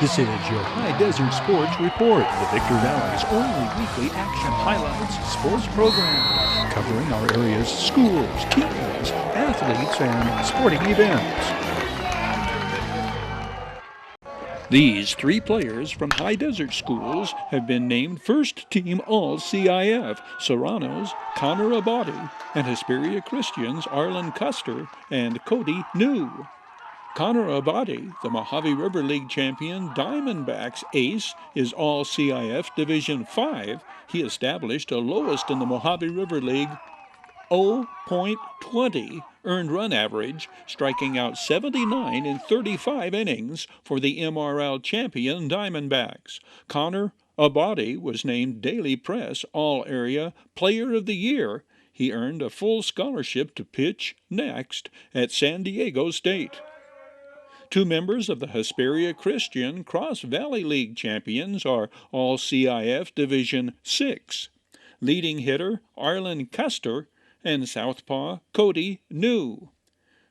This is your High Desert Sports Report, the Victor Valley's only weekly action highlights sports program, covering our area's schools, teams, athletes, and sporting events. These three players from High Desert schools have been named First Team All-CIF: Serrano's Connor Abadi and Hesperia Christian's Arlen Custer and Cody New. Connor Abadi, the Mojave River League champion Diamondbacks ace, is All-CIF Division 5. He established a lowest in the Mojave River League 0.20 earned run average, striking out 79 in 35 innings for the MRL champion Diamondbacks. Connor Abadi was named Daily Press All-Area Player of the Year. He earned a full scholarship to pitch next at San Diego State. Two members of the Hesperia Christian Cross Valley League champions are All-CIF Division 6. Leading hitter Arlen Custer and southpaw Cody New.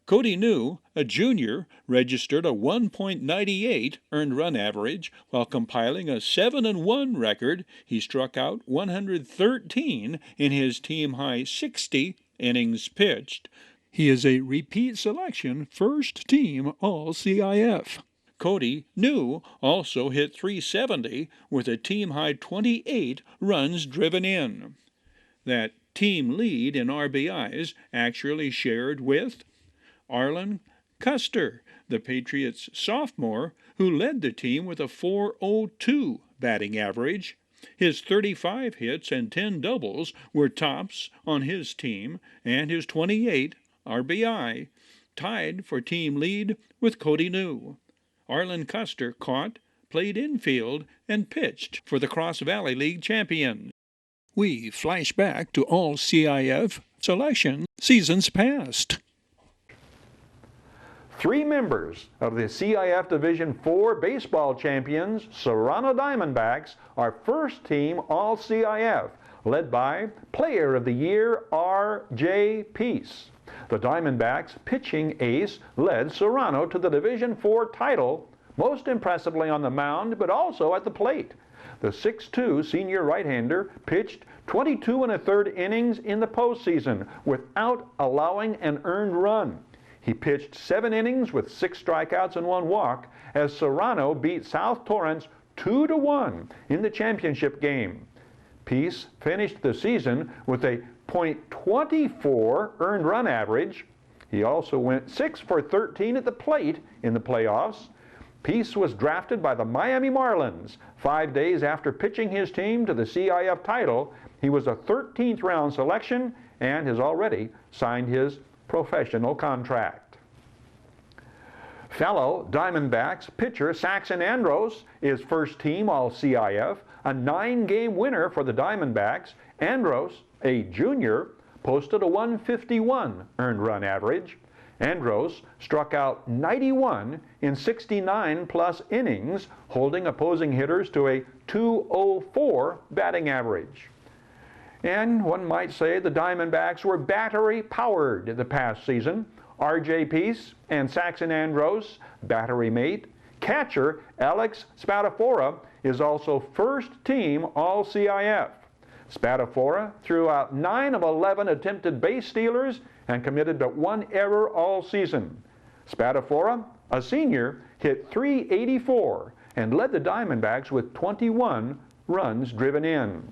Cody New, a junior, registered a 1.98 earned run average while compiling a 7-1 record. He struck out 113 in his team-high 60 innings pitched. He is a repeat selection first team All-CIF. Cody New also hit .370 with a team-high 28 runs driven in. That team lead in RBIs actually shared with Arlen Custer, the Patriots sophomore, who led the team with a .402 batting average. His 35 hits and 10 doubles were tops on his team, and his 28 RBI tied for team lead with Cody New. Arlen Custer caught, played infield, and pitched for the Cross Valley League champions. We flash back to All-CIF selection seasons past. Three members of the CIF Division 4 baseball champions, Serrano Diamondbacks, are first team All-CIF, led by Player of the Year R.J. Peace. The Diamondbacks pitching ace led Serrano to the Division 4 title, most impressively on the mound, but also at the plate. The 6'2" senior right-hander pitched 22 1/3 innings in the postseason without allowing an earned run. He pitched 7 innings with 6 strikeouts and 1 walk as Serrano beat South Torrance 2-1 in the championship game. Peace finished the season with a .24 earned run average. He also went 6 for 13 at the plate in the playoffs. Peace was drafted by the Miami Marlins 5 days after pitching his team to the CIF title. He was a 13th round selection and has already signed his professional contract. Fellow Diamondbacks pitcher Saxon Andros is first team All-CIF, a 9-game winner for the Diamondbacks. Andros, a junior, posted a 151 earned run average. Andros struck out 91 in 69-plus innings, holding opposing hitters to a .204 batting average. And one might say the Diamondbacks were battery-powered the past season. R.J. Peace and Saxon Andros, battery mate. Catcher Alex Spadafora is also first team All-CIF. Spadafora threw out 9 of 11 attempted base stealers and committed but 1 error all season. Spadafora, a senior, hit .384 and led the Diamondbacks with 21 runs driven in.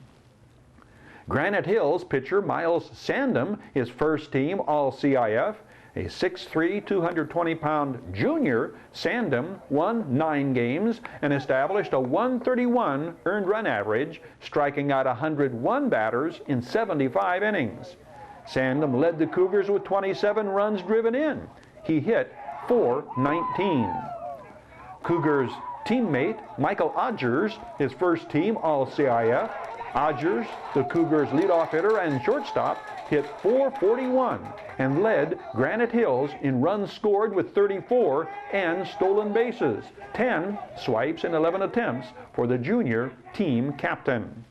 Granite Hills pitcher Miles Sandem is first team All-CIF. A 6'3", 220-pound junior, Sandem won 9 games and established a 131 earned run average, striking out 101 batters in 75 innings. Sandem led the Cougars with 27 runs driven in. He hit .419. Cougars teammate Michael Hdsr is first team All-CIF. Hdsr, the Cougars leadoff hitter and shortstop, hit .441 and led Granite Hills in runs scored with 34 and stolen bases, 10 swipes in 11 attempts for the junior team captain.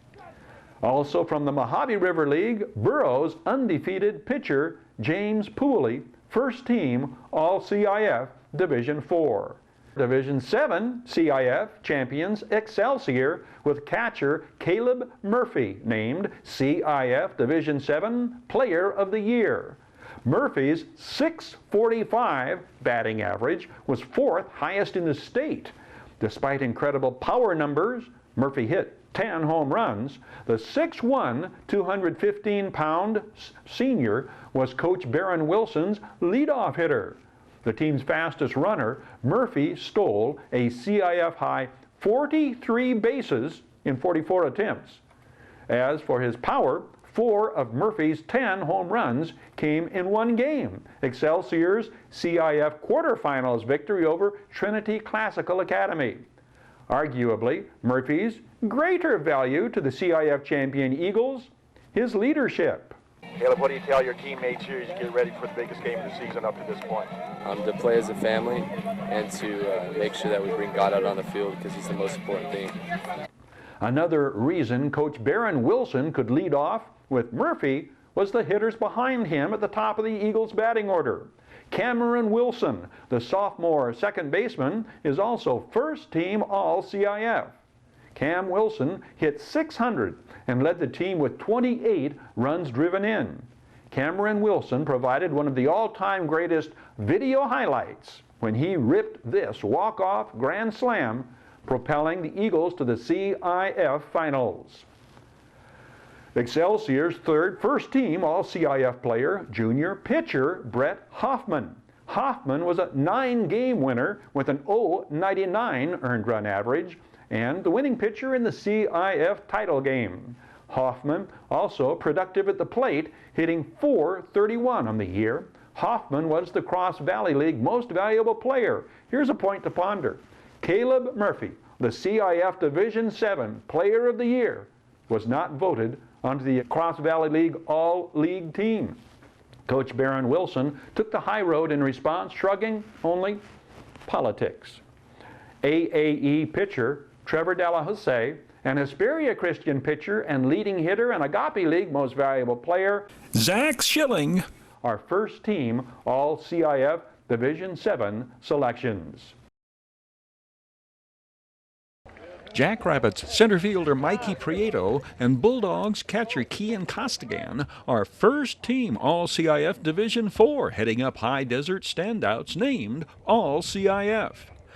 Also from the Mojave River League, Burroughs undefeated pitcher James Pooley, first team All-CIF Division 4. Division 7 CIF champions Excelsior with catcher Caleb Murphy named CIF Division 7 Player of the Year. Murphy's .645 batting average was 4th highest in the state. Despite incredible power numbers, Murphy hit 10 home runs. The 6'1", 215-pound senior was Coach Barron Wilson's leadoff hitter. The team's fastest runner, Murphy stole a CIF high 43 bases in 44 attempts. As for his power, 4 of Murphy's 10 home runs came in one game, Excelsior's CIF quarterfinals victory over Trinity Classical Academy. Arguably, Murphy's greater value to the CIF champion Eagles, his leadership. Caleb, what do you tell your teammates here as you get ready for the biggest game of the season up to this point? To play as a family and to make sure that we bring God out on the field because he's the most important thing. Another reason Coach Barron Wilson could lead off with Murphy was the hitters behind him at the top of the Eagles' batting order. Cameron Wilson, the sophomore second baseman, is also first-team All-CIF. Cam Wilson hit .600 and led the team with 28 runs driven in. Cameron Wilson provided one of the all-time greatest video highlights when he ripped this walk-off grand slam, propelling the Eagles to the CIF Finals. Excelsior's first-team All-CIF player, junior pitcher Brett Hoffman. Hoffman was a 9-game winner with an .099 earned run average and the winning pitcher in the CIF title game. Hoffman also productive at the plate, hitting .431 on the year. Hoffman was the Cross Valley League most valuable player. Here's a point to ponder. Caleb Murphy, the CIF Division 7 Player of the Year, was not voted onto the Cross Valley League All-League team. Coach Barron Wilson took the high road in response, shrugging only politics. AAE pitcher Trevor Delahousse and Hesperia Christian pitcher and leading hitter and Agape League most valuable player Zach Schilling are first-team All-CIF Division 7 selections. Jackrabbits center fielder Mikey Prieto and Bulldogs catcher Kian Costigan are first-team All-CIF Division 4, heading up high desert standouts named All-CIF.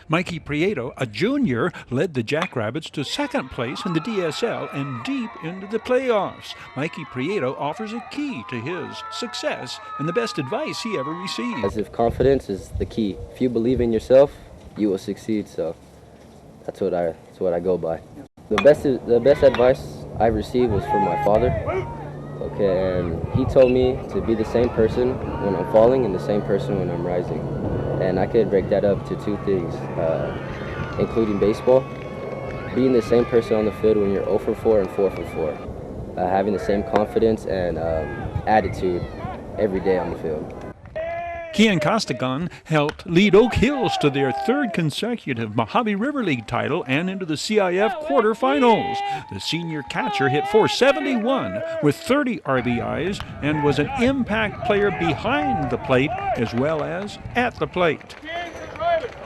Mikey Prieto, a junior, led the Jackrabbits to second place in the DSL and deep into the playoffs. Mikey Prieto offers a key to his success and the best advice he ever received. As if confidence is the key. If you believe in yourself, you will succeed. So that's what I go by. The best advice I received was from my father. Okay, and he told me to be the same person when I'm falling and the same person when I'm rising. And I could break that up to 2 things, including baseball. Being the same person on the field when you're 0 for 4 and 4 for 4. Having the same confidence and attitude every day on the field. Kian Costigan helped lead Oak Hills to their 3rd consecutive Mojave River League title and into the CIF quarterfinals. The senior catcher hit .471 with 30 RBIs and was an impact player behind the plate as well as at the plate.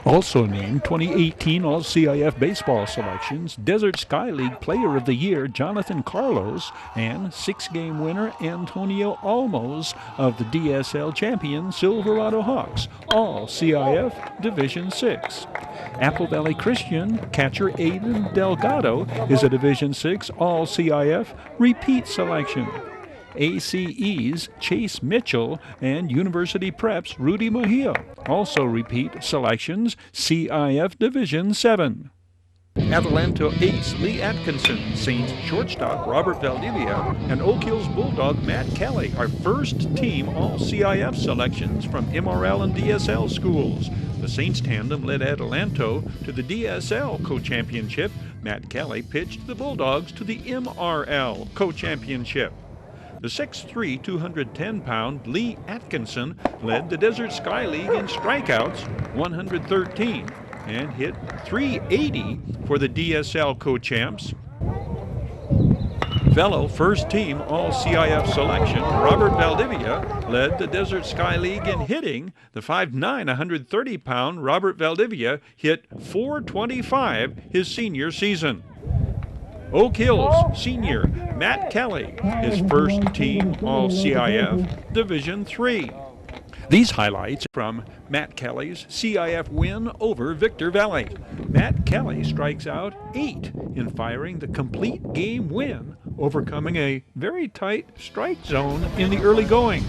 Also named 2018 All-CIF Baseball selections, Desert Sky League Player of the Year Jonathan Carlos and 6-game winner Antonio Olmos of the DSL champion Silverado Hawks, All-CIF Division 6. Apple Valley Christian catcher Aiden Delgado is a Division 6 All-CIF repeat selection. ACE's Chase Mitchell and University Prep's Rudy Mejia, also repeat selections, CIF Division 7. Adelanto ace Lee Atkinson, Saints shortstop Robert Valdivia, and Oak Hills Bulldog Matt Kelly are first-team All-CIF selections from MRL and DSL schools. The Saints tandem led Adelanto to the DSL co-championship. Matt Kelly pitched the Bulldogs to the MRL co-championship. The 6'3", 210-pound Lee Atkinson led the Desert Sky League in strikeouts, 113, and hit .380 for the DSL co-champs. fellow first-team All-CIF selection, Robert Valdivia, led the Desert Sky League in hitting. The 5'9", 130-pound Robert Valdivia hit .425 his senior season. Oak Hills senior Matt Kelly, his first-team All-CIF Division III. These highlights from Matt Kelly's CIF win over Victor Valley. Matt Kelly strikes out 8 in firing the complete game win, overcoming a very tight strike zone in the early going.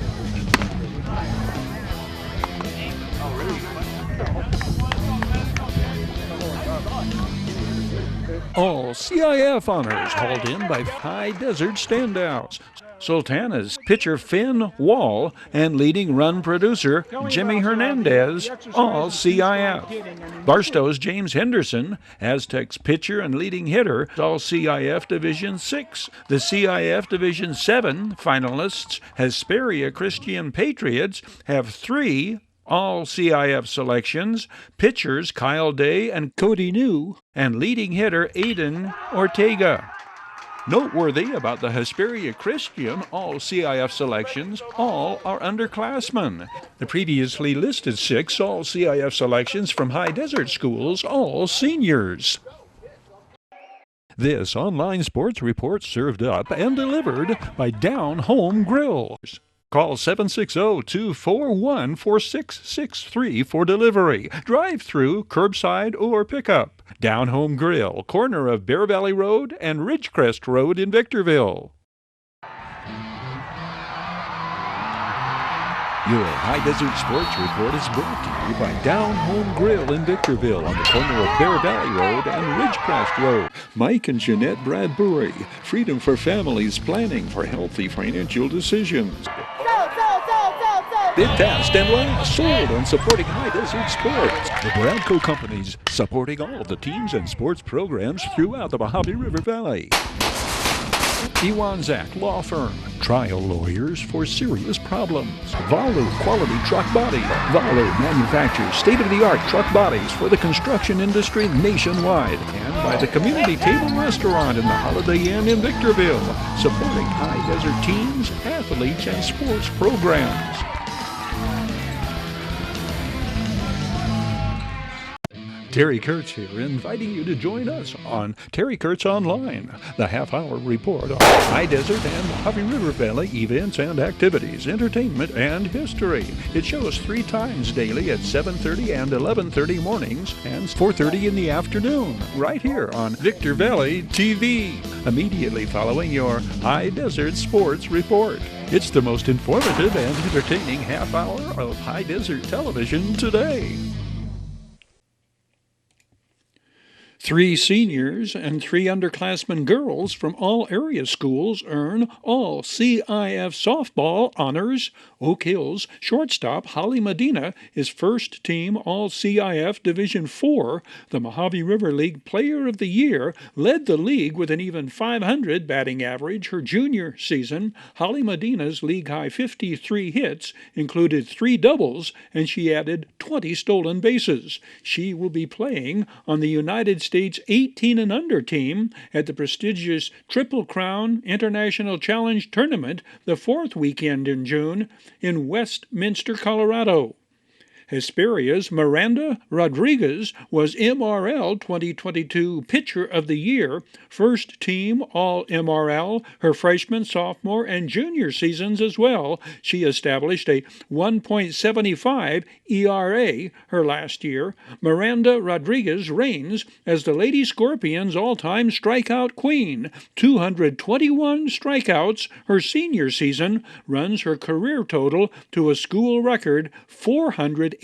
All CIF honors hauled in by High Desert standouts. Sultana's pitcher Finn Wall and leading run producer Jimmy Hernandez, all CIF. Barstow's James Henderson, Aztecs pitcher and leading hitter, all CIF Division 6. The CIF Division 7 finalists, Hesperia Christian Patriots, have 3 All-CIF selections, pitchers Kyle Day and Cody New, and leading hitter Aiden Ortega. Noteworthy about the Hesperia Christian All-CIF selections, all are underclassmen. The previously listed 6 All-CIF selections from High Desert schools, all seniors. This online sports report served up and delivered by Down Home Grills. Call 760-241-4663 for delivery, drive-through, curbside, or pickup. Down Home Grill, corner of Bear Valley Road and Ridgecrest Road in Victorville. Your High Desert Sports Report is brought to you by Down Home Grill in Victorville on the corner of Bear Valley Road and Ridgecrest Road. Mike and Jeanette Bradbury, freedom for families planning for healthy financial decisions. Bid fast and last, sold on supporting High Desert Sports. The Bradco Companies, supporting all of the teams and sports programs throughout the Mojave River Valley. Iwanzak Law Firm, trial lawyers for serious problems. Valu Quality Truck Body. Valu manufactures state-of-the-art truck bodies for the construction industry nationwide. And by the Community Table Restaurant in the Holiday Inn in Victorville, supporting High Desert teams, athletes, and sports programs. Terry Kurtz here, inviting you to join us on Terry Kurtz Online, the half-hour report on High Desert and Mojave River Valley events and activities, entertainment, and history. It shows 3 times daily at 7:30 and 11:30 mornings and 4:30 in the afternoon, right here on Victor Valley TV, immediately following your High Desert Sports Report. It's the most informative and entertaining half-hour of High Desert television today. 3 seniors and 3 underclassmen girls from all area schools earn All-CIF softball honors. Oak Hills shortstop Holly Medina is first-team All-CIF Division IV. The Mojave River League Player of the Year, led the league with an even .500 batting average her junior season. Holly Medina's league-high 53 hits included 3 doubles, and she added 20 stolen bases. She will be playing on the United States 18 and under team at the prestigious Triple Crown International Challenge Tournament the 4th weekend in June in Westminster, Colorado. Hesperia's Miranda Rodriguez was MRL 2022 Pitcher of the Year, first team All-MRL, her freshman, sophomore, and junior seasons as well. She established a 1.75 ERA her last year. Miranda Rodriguez reigns as the Lady Scorpions' all-time strikeout queen. 221 strikeouts her senior season runs her career total to a school record 483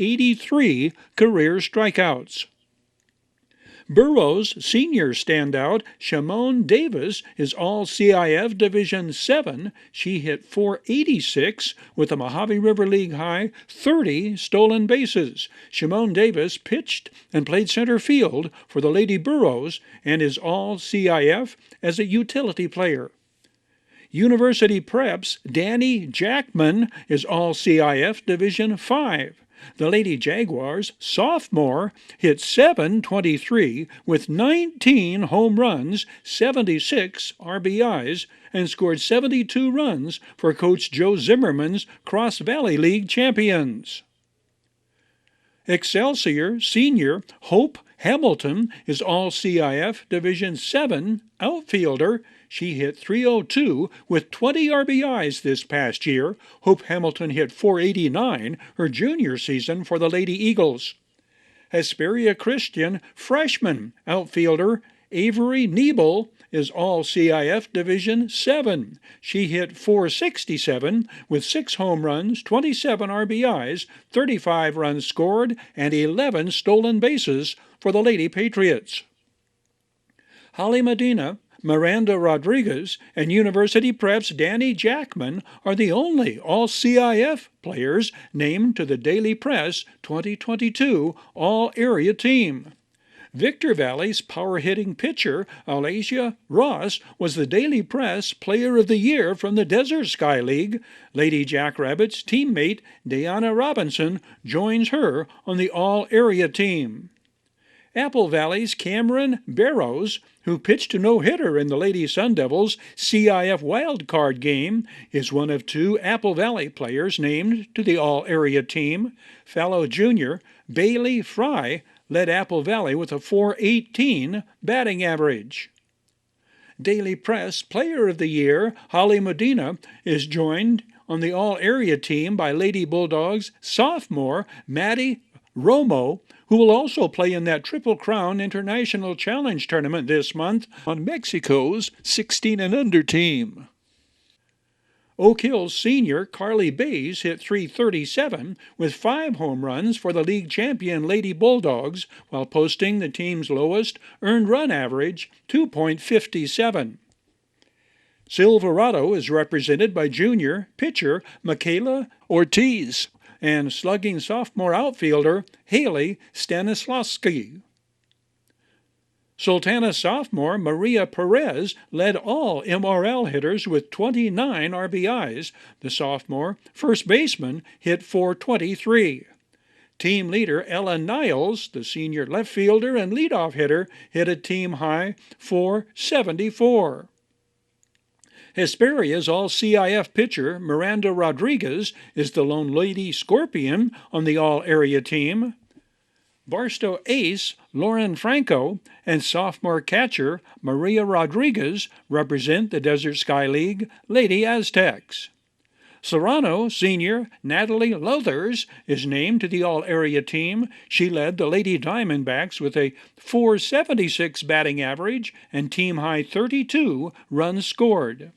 career strikeouts. Burroughs senior standout Shimon Davis is All-CIF Division 7. She hit .486 with a Mojave River League high 30 stolen bases. Shimon Davis pitched and played center field for the Lady Burroughs and is All-CIF as a utility player. University Prep's Danny Jackman is All-CIF Division 5. The Lady Jaguars sophomore hit .723 with 19 home runs, 76 RBIs, and scored 72 runs for Coach Joe Zimmerman's Cross Valley League champions. Excelsior senior Hope Hamilton is All-CIF Division 7 outfielder. She hit .302 with 20 RBIs this past year. Hope Hamilton hit .489 her junior season for the Lady Eagles. Hesperia Christian freshman outfielder Avery Niebel is All-CIF Division 7. She hit .467 with 6 home runs, 27 RBIs, 35 runs scored, and 11 stolen bases for the Lady Patriots. Holly Medina, Miranda Rodriguez, and University Prep's Danny Jackman are the only All-CIF players named to the Daily Press 2022 All-Area Team. Victor Valley's power-hitting pitcher, Alasia Ross, was the Daily Press Player of the Year from the Desert Sky League. Lady Jackrabbit's teammate, Deanna Robinson, joins her on the All-Area Team. Apple Valley's Cameron Barrows, who pitched a no-hitter in the Lady Sun Devils CIF wildcard game, is one of 2 Apple Valley players named to the All-Area Team. Fellow junior Bailey Fry led Apple Valley with a .418 batting average. Daily Press Player of the Year Holly Medina is joined on the All-Area Team by Lady Bulldogs sophomore Maddie Romo, who will also play in that Triple Crown International Challenge Tournament this month on Mexico's 16 and under team. Oak Hill senior Carly Bays hit .337 with 5 home runs for the league champion Lady Bulldogs, while posting the team's lowest earned run average, 2.57. Silverado is represented by junior pitcher Michaela Ortiz and slugging sophomore outfielder Haley Stanislavski. Sultana sophomore Maria Perez led all MRL hitters with 29 RBIs. The sophomore first baseman hit .423. Team leader Ella Niles, the senior left fielder and leadoff hitter, hit a team-high .474. Hesperia's All-CIF pitcher Miranda Rodriguez is the lone Lady Scorpion on the All-Area Team. Barstow ace Lauren Franco and sophomore catcher Maria Rodriguez represent the Desert Sky League Lady Aztecs. Serrano senior Natalie Luthers is named to the All-Area Team. She led the Lady Diamondbacks with a .476 batting average and team-high 32 runs scored.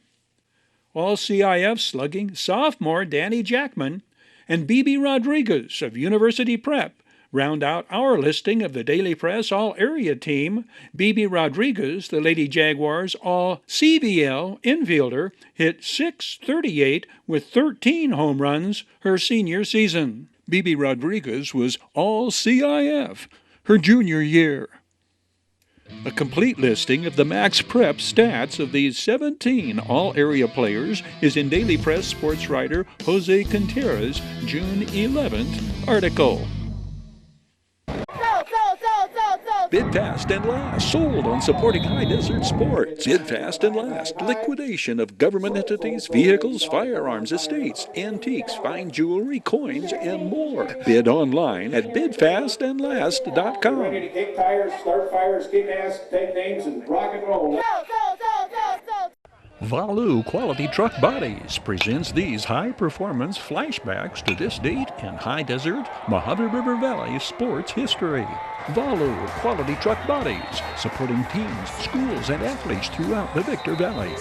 All-CIF slugging sophomore Danny Jackman and B.B. Rodriguez of University Prep round out our listing of the Daily Press All-Area Team. B.B. Rodriguez, the Lady Jaguars All-CVL infielder, hit .638 with 13 home runs her senior season. B.B. Rodriguez was All-CIF her junior year. A complete listing of the Max Prep stats of these 17 all-area players is in Daily Press sports writer Jose Contreras' June 11th article. Bid fast and last. Sold on supporting high desert sports. Bid fast and last. Liquidation of government entities, vehicles, firearms, estates, antiques, fine jewelry, coins, and more. Bid online at bidfastandlast.com. Ready to kick tires, start fires, kick ass, take names, and rock and roll. Valu Quality Truck Bodies presents these high-performance flashbacks to this date in high desert Mojave River Valley sports history. Valu Quality Truck Bodies, supporting teams, schools, and athletes throughout the Victor Valley.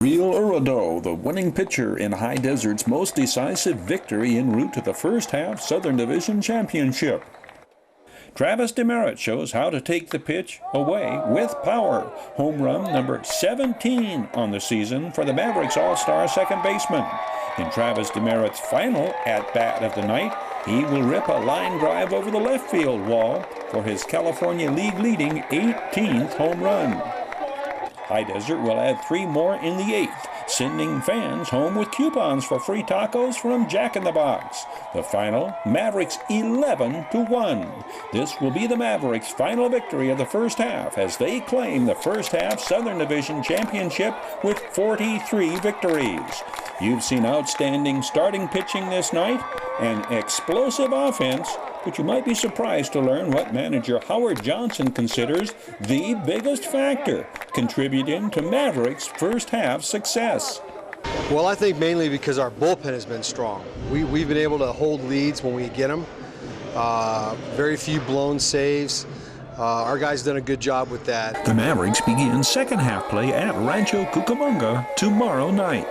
Real Urido, the winning pitcher in High Desert's most decisive victory en route to the first half Southern Division Championship. Travis Demerit shows how to take the pitch away with power. Home run number 17 on the season for the Mavericks All-Star second baseman. In Travis Demerit's final at-bat of the night, he will rip a line drive over the left field wall for his California League-leading 18th home run. High Desert will add 3 more in the 8th sending fans home with coupons for free tacos from Jack in the Box. The final, Mavericks 11-1. This will be the Mavericks' final victory of the first half as they claim the first half Southern Division Championship with 43 victories. You've seen outstanding starting pitching this night and explosive offense, but you might be surprised to learn what manager Howard Johnson considers the biggest factor contributing to Mavericks' first half success. Well, I think mainly because our bullpen has been strong. We've been able to hold leads when we get them. Very few blown saves. Our guys done a good job with that. The Mavericks begin second half play at Rancho Cucamonga tomorrow night.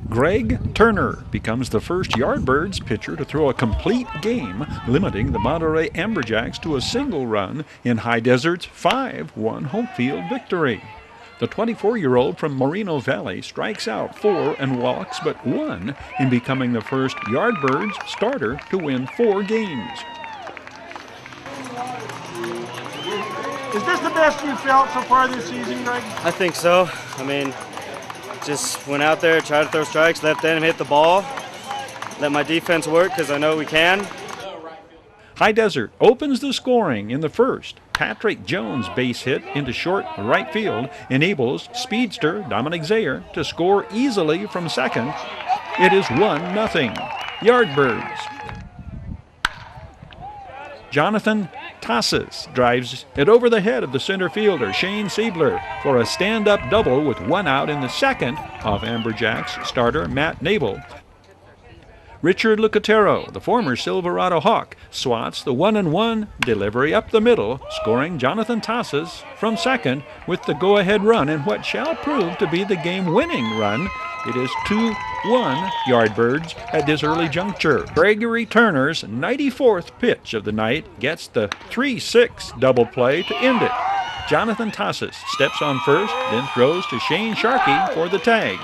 Greg Turner becomes the first Yardbirds pitcher to throw a complete game, limiting the Monterey Amberjacks to a single run in High Desert's 5-1 home field victory. The 24-year-old from Moreno Valley strikes out 4 and walks but 1 in becoming the first Yardbirds starter to win 4 games. Is this the best you've felt so far this season, Greg? I think so. I mean, just went out there, tried to throw strikes, let them hit the ball, let my defense work because I know we can. High Desert opens the scoring in the first. Patrick Jones' base hit into short right field enables speedster Dominic Zayer to score easily from second. It is 1-0. Yardbirds. Jonathan Tassis drives it over the head of the center fielder Shane Siebler for a stand-up double with 1 out in the second of Amberjacks starter Matt Nabel. Richard Lucatero, the former Silverado Hawk, swats the 1-1 delivery up the middle, scoring Jonathan Tassis from second with the go-ahead run in what shall prove to be the game-winning run. It is 2-1 Yardbirds at this early juncture. Gregory Turner's 94th pitch of the night gets the 3-6 double play to end it. Jonathan Tassis steps on first, then throws to Shane Sharkey for the tag.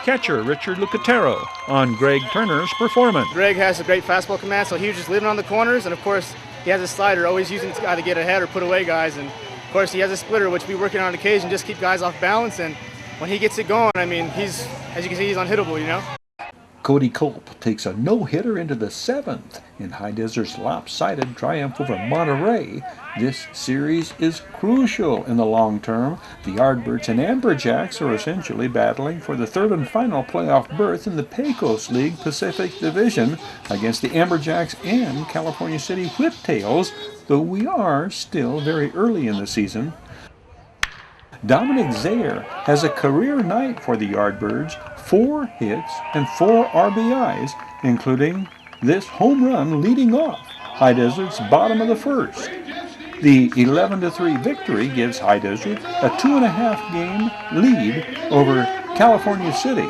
Catcher Richard Lucatero on Greg Turner's performance. Greg has a great fastball command, so he was just living on the corners, and of course he has a slider, always using to either get ahead or put away guys, and of course he has a splitter, which we working on occasion, just keep guys off balance, and when he gets it going, I mean, he's, as you can see, he's unhittable, you know? Cody Culp takes a no-hitter into the 7th in High Desert's lopsided triumph over Monterey. This series is crucial in the long term. The Yardbirds and Amberjacks are essentially battling for the third and final playoff berth in the Pecos League Pacific Division against the Amberjacks and California City Whiptails, though we are still very early in the season. Dominic Zayer has a career night for the Yardbirds, 4 hits and 4 RBIs, including this home run leading off High Desert's bottom of the first. The 11-3 victory gives High Desert a 2.5 game lead over California City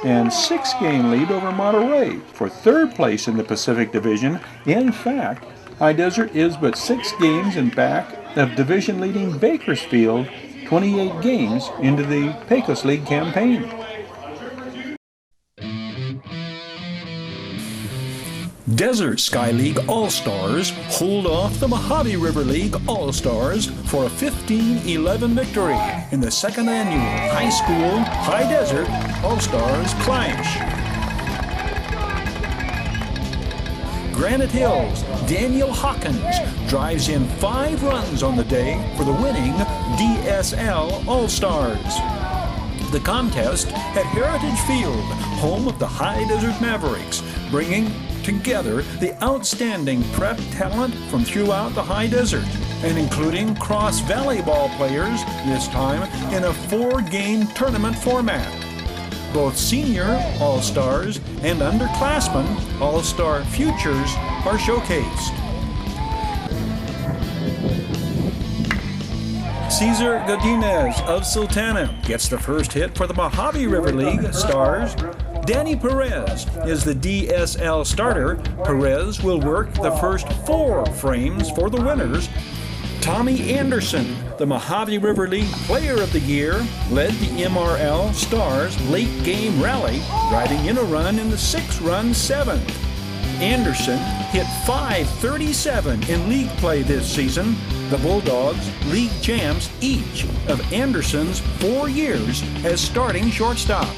and 6-game lead over Monterey for third place in the Pacific Division. In fact, High Desert is but 6 games in back of division-leading Bakersfield 28 games into the Pecos League campaign. Desert Sky League All-Stars hold off the Mojave River League All-Stars for a 15-11 victory in the second annual High School High Desert All-Stars Clash. Granite Hills' Daniel Hawkins drives in 5 runs on the day for the winning DSL All-Stars. The contest at Heritage Field, home of the High Desert Mavericks, bringing together the outstanding prep talent from throughout the High Desert and including cross valley ball players, this time in a 4-game tournament format. Both senior All-Stars and underclassmen All-Star futures are showcased. Cesar Godinez of Sultana gets the first hit for the Mojave River League Stars. Danny Perez is the DSL starter. Perez will work the first 4 frames for the winners. Tommy Anderson, the Mojave River League Player of the Year, led the MRL Stars late game rally, driving in a run in the 6-run 7th. Anderson hit .537 in league play this season. The Bulldogs, league champs each of Anderson's 4 years as starting shortstop.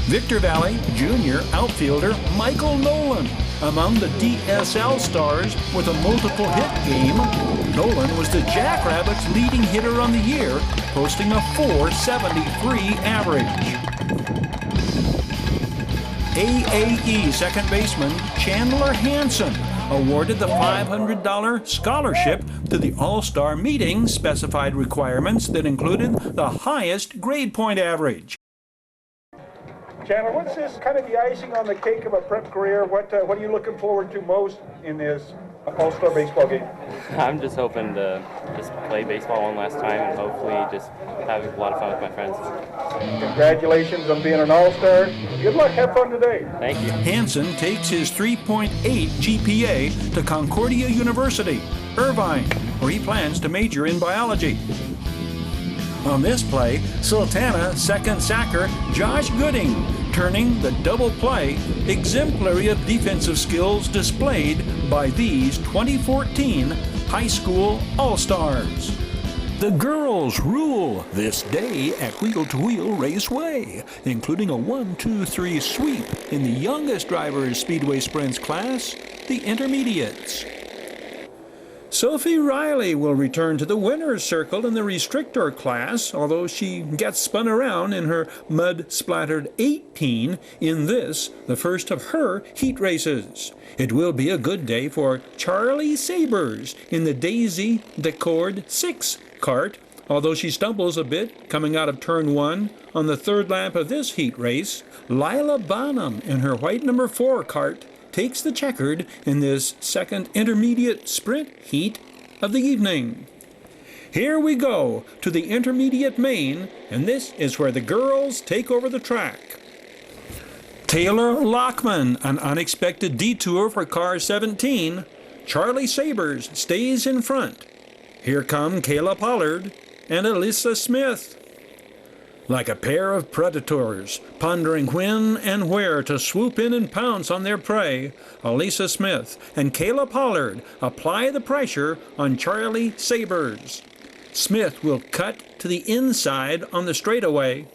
Victor Valley junior outfielder Michael Nolan among the DSL stars with a multiple hit game. Nolan was the Jackrabbits' leading hitter on the year, posting a .473 average. AAE second baseman Chandler Hansen awarded the $500 scholarship to the All-Star meeting specified requirements that included the highest grade point average. Chandler, what's this kind of the icing on the cake of a prep career? What are you looking forward to most in this All-Star baseball game? I'm just hoping to just play baseball one last time and hopefully just have a lot of fun with my friends. Congratulations on being an All-Star. Good luck. Have fun today. Thank you. Hansen takes his 3.8 GPA to Concordia University, Irvine, where he plans to major in biology. On this play, Sultana second sacker Josh Gooding, turning the double play, exemplary of defensive skills displayed by these 2014 high school All-Stars. The girls rule this day at Wheel to Wheel Raceway, including a 1-2-3 sweep in the youngest drivers' Speedway Sprints class, the Intermediates. Sophie Riley will return to the winner's circle in the restrictor class, although she gets spun around in her mud-splattered 18 in this, the first of her heat races. It will be a good day for Charlie Sabers in the Daisy Decord 6 cart, although she stumbles a bit coming out of turn 1 on the third lap of this heat race. Lila Bonham in her white number 4 cart takes the checkered in this second intermediate sprint heat of the evening. Here we go to the intermediate main, and this is where the girls take over the track. Taylor Lockman, an unexpected detour for car 17. Charlie Sabers stays in front. Here come Kayla Pollard and Alyssa Smith. Like a pair of predators, pondering when and where to swoop in and pounce on their prey, Alyssa Smith and Kayla Pollard apply the pressure on Charlie Sabers. Smith will cut to the inside on the straightaway.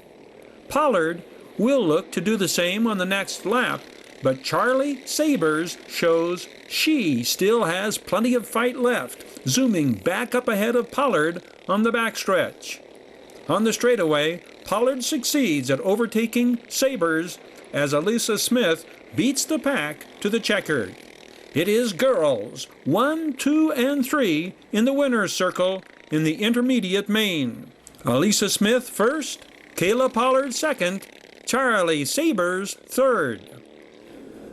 Pollard will look to do the same on the next lap, but Charlie Sabers shows she still has plenty of fight left, zooming back up ahead of Pollard on the backstretch. On the straightaway, Pollard succeeds at overtaking Sabers as Alyssa Smith beats the pack to the checkered. It is girls 1, 2, and 3 in the winner's circle in the intermediate main. Alyssa Smith first, Kayla Pollard second, Charlie Sabers third.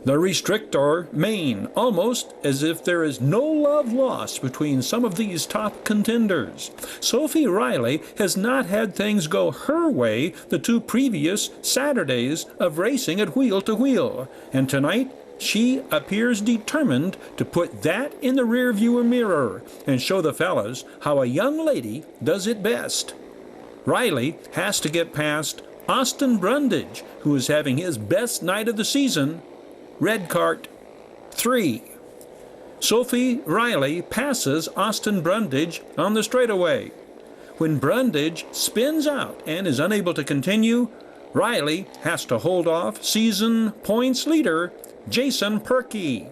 The restrictor main, almost as if there is no love lost between some of these top contenders. Sophie Riley has not had things go her way the 2 previous Saturdays of racing at Wheel to Wheel, and tonight she appears determined to put that in the rearview mirror and show the fellas how a young lady does it best. Riley has to get past Austin Brundage, who is having his best night of the season, red cart 3. Sophie Riley passes Austin Brundage on the straightaway. When Brundage spins out and is unable to continue, Riley has to hold off season points leader Jason Perkey.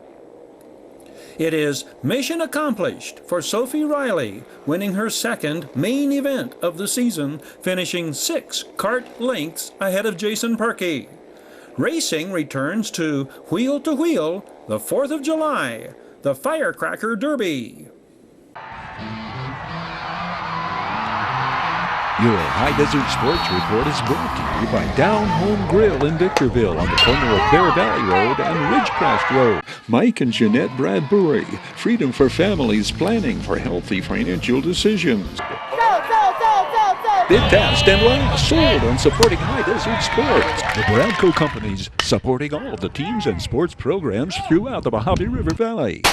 It is mission accomplished for Sophie Riley, winning her second main event of the season, finishing 6 cart lengths ahead of Jason Perkey. Racing returns to Wheel the 4th of July, the Firecracker Derby. Your High Desert Sports Report is brought to you by Down Home Grill in Victorville on the corner of Bear Valley Road and Ridgecrest Road. Mike and Jeanette Bradbury, freedom for families planning for healthy financial decisions. Bid fast and last, sold on supporting High Desert Sports. The Bradco Companies, supporting all of the teams and sports programs throughout the Mojave River Valley.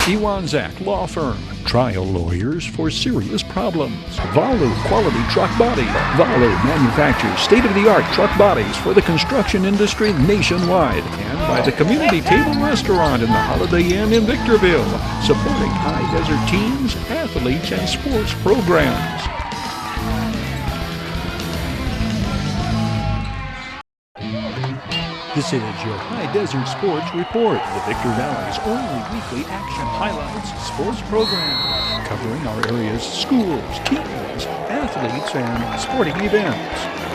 Iwanzak Law Firm, trial lawyers for serious problems. Valu Quality Truck Body. Valu manufactures state-of-the-art truck bodies for the construction industry nationwide. And by the Community Table Restaurant in the Holiday Inn in Victorville, supporting High-Desert teams, athletes, and sports programs. This is your High-Desert Sports Report, the Victor Valley's only weekly action highlights sports program, covering our area's schools, teams, athletes, and sporting events.